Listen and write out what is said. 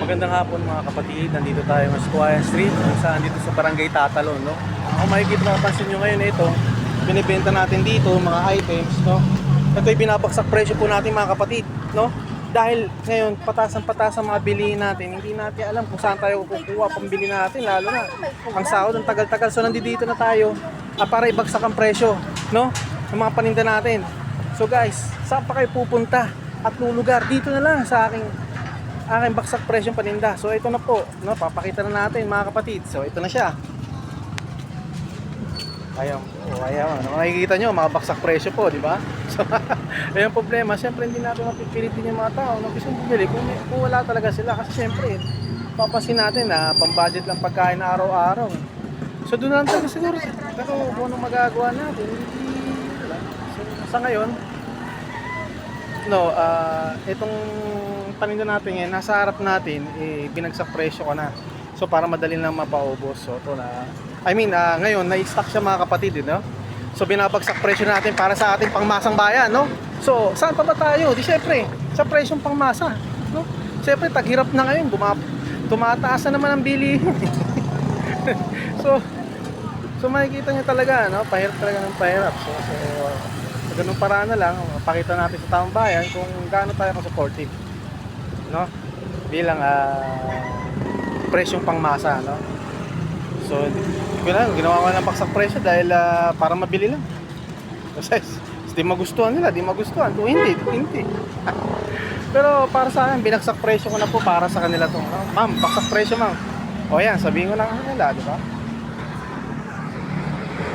Magandang hapon mga kapatid, nandito tayo sa Squayan Street, kung saan dito sa Barangay Tatalon, no? Kung makikita napansin nyo ngayon ito, binibenta natin dito mga items, no? Ito ay binabagsak presyo po natin mga kapatid, no? Dahil ngayon patas ang mga bilihin natin, hindi natin alam kung saan tayo kukuha pambili natin, lalo na ang sahod ang tagal-tagal. So nandito na tayo para ibagsak ang presyo, no? Ng mga paninda natin. So guys, saan pa kayo pupunta at lulugar? Dito na lang sa aking baksak presyong paninda. So ito na po, no, papakita na natin mga kapatid. So ito na siya. Ayan po, ayan. Makikita nyo, mga baksak presyo po, di ba? So ayun problema, syempre hindi natin mapipilitin yung mga tao na gusto bumili kung wala talaga sila. Kasi syempre, papasin natin na pang-budget lang pagkain na araw-araw. So doon lang talaga siguro. Pero kung anong magagawa natin, hindi wala. So sa ngayon, no, itong paninda natin ngayon, nasa harap natin, binagsak presyo ko na. So para madali lang mapaubos. So ito na. Ngayon, na-stock siya mga kapatid, no? So binabagsak presyo natin para sa ating pangmasang bayan, no? So saan pa ba tayo? Di syempre, sa presyong pangmasa, no? Syempre, taghirap na ngayon, tumataas na naman ang bilihin. so makikita nyo talaga, no? Pahirap talaga ng pahirap. So ganung paraan na lang, pakita natin sa taong bayan kung gaano tayo supportive, no? Bilang presyong pangmasa, no? So ginawa ko ng baksak presyo dahil para mabili lang. Kasi di magustuhan nila, di magustuhan. Kung hindi. Pero para sa akin, binagsak presyo ko na po para sa kanila to, no? Ma'am, baksak presyo ma'am. O yan, sabihin ko lang kanila, di ba?